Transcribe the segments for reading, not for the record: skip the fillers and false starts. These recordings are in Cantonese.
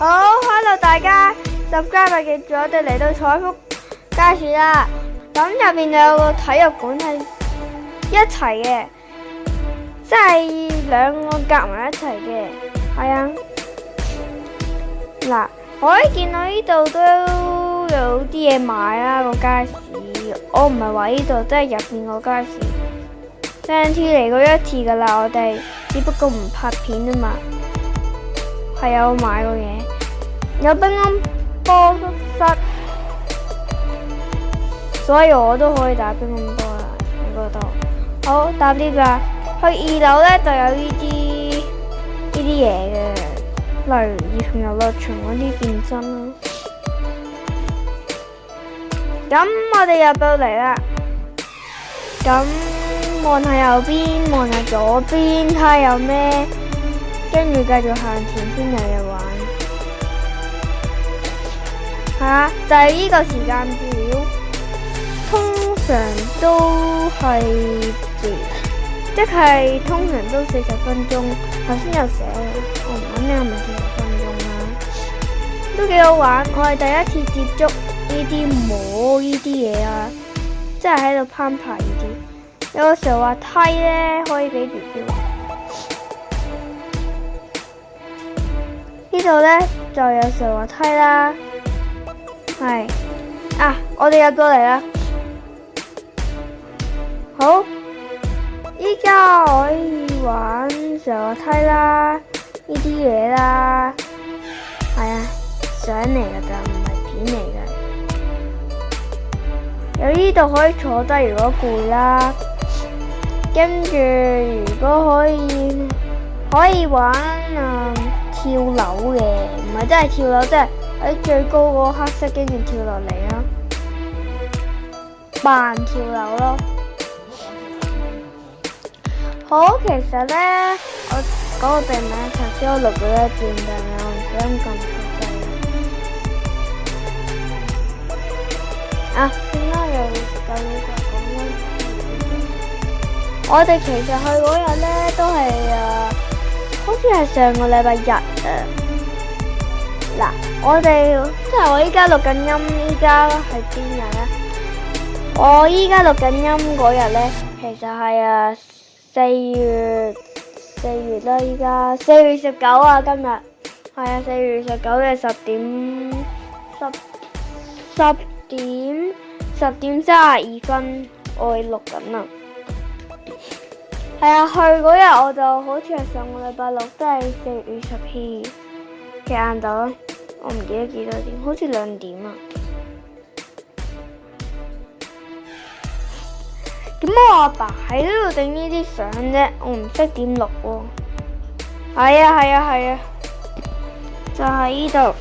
Hello 大家，subscribe 記住我哋嚟到彩福街市啦。咁入邊就有個體育館係一齊嘅，即係兩個夾埋一齊嘅。係啊，嗱，我可以見到呢度都有啲嘢買啦，個街市。我唔係話呢度，即係入邊個街市。上次嚟過一次噶啦，我哋只不過唔拍片啫嘛。係有買過嘢，有乒乓波室，所以我都可以打乒乓波啦喺嗰度。好，搭 lift 啦，去2樓咧就有呢啲嘢嘅，例如兒童遊樂場嗰啲健身啦。咁我哋入到嚟啦，咁望下右邊，望下左邊，睇下有咩，跟住繼續行前先有嘢玩。就係呢個時間表，通常都係即係通常都40分鐘。頭先有寫，我唔肯定係咪40分鐘啦，都幾好玩。我係第一次接觸呢啲摸呢啲嘢啊，即係喺度攀爬呢啲。有個時候滑梯咧可以俾 BB 玩。呢度咧就有時候滑梯啦。係我哋入到嚟啦。好，依家可以玩上滑梯啦，呢啲嘢啦。係啊，相嚟噶咋，唔係片嚟噶。有呢度可以坐低，如果攰啦。跟住如果可以玩跳樓嘅，唔係真係跳樓，即係喺最高嗰個黑色，跟住跳落嚟咯，扮跳樓咯。好，其實咧，我嗰個地名頭先我錄咗一段，但係我唔想咁錯掣。點解又再講咧？我哋其實去嗰日咧都係好似係上個禮拜日嗱，我哋即係我依家錄緊音，依家係邊日咧？我依家錄緊音嗰日咧，其實係4月啦，依家4月19啊，今日係4月19嘅10點32分，我錄緊啦。去嗰日我就好似係上個禮拜六，都係4月20嘅晏晝啦。我唔記得幾多點，好似2點啊。點解我阿爸喺呢度整呢啲相啫？我唔識點錄喎。係啊，就喺呢度。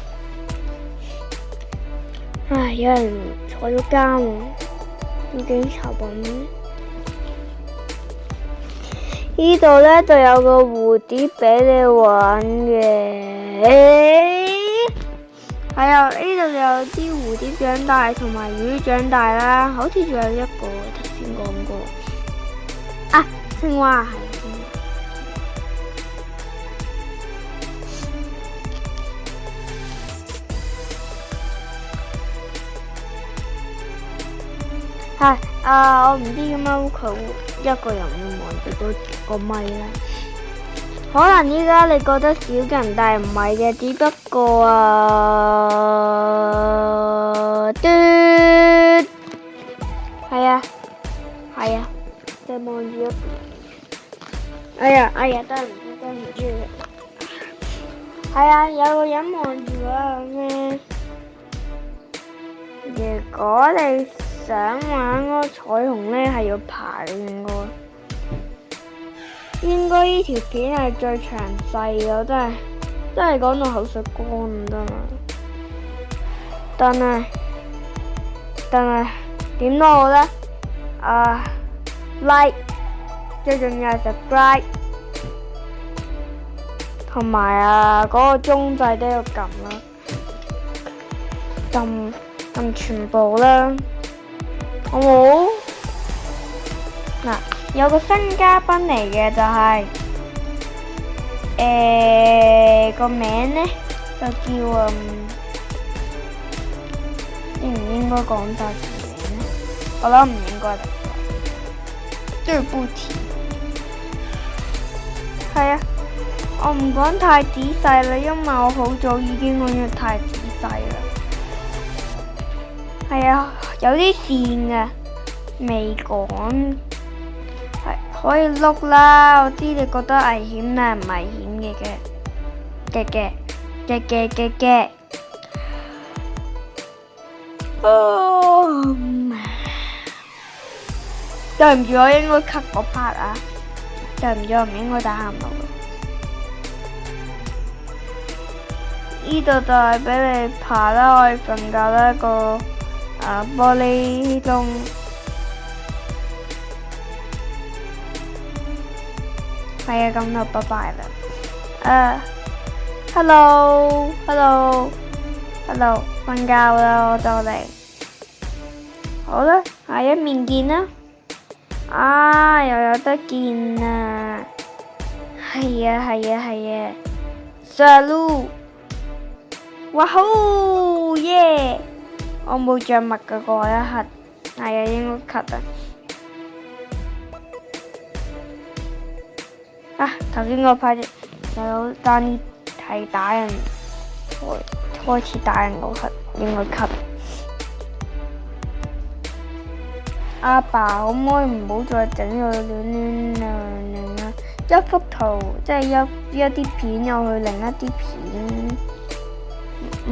有人坐咗監喎，要警察揾咩？呢度咧就有個蝴蝶俾你玩嘅。呢度就有啲蝴蝶長大同埋魚長大啦，好似仲有一個頭先講過。青蛙我唔知點解佢一個人會望住個咪啦。可能依家你覺得少嘅人，但係唔係嘅，只不過係啊，就望住一邊。對唔住。有個人望住我咩？如果你想玩嗰個彩虹咧，係要爬嘅應該呢條片係最詳細嘅，真係講到口水乾咁得啦。但係點都好咧，like 最重要係 subscribe， 同埋嗰個鐘掣都要撳啦，撳全部啦，好冇？有個新嘉賓嚟嘅就係個名呢就叫應唔應該講大全名呢？我諗唔應該嚟講，對不起。係啊，我唔講太仔細啦，因為我好早已經講得太仔細啦。係啊，有啲線啊，未講，係可以碌啦。我知你覺得危險啦，唔危險嘅。對唔住，我應該 cut 嗰 part 啊。對唔住，我唔應該打喊路嘅。呢度就係俾你爬啦，可以瞓覺啦，一個玻璃窿。係啊，咁就拜拜啦。Hello，瞓覺啦，我就嚟。好啦，下一面見啦。又有得見啦。係啊。上路。哇好耶！我冇着墨嘅嗰一刻，係啊，應該 cut 啊。頭先嗰 part 有單啲係打人，開始打人嗰刻應該 cut。阿爸可唔可以唔好再整到亂啊？一幅圖即係一啲片又去另一啲片，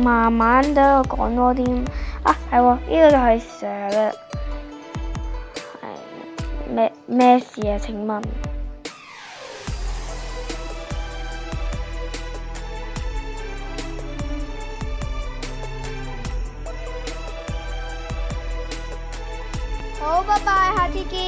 慢慢等我講多啲。係喎，呢個就係蛇啦。係咩事啊？請問？好，拜拜，下次見。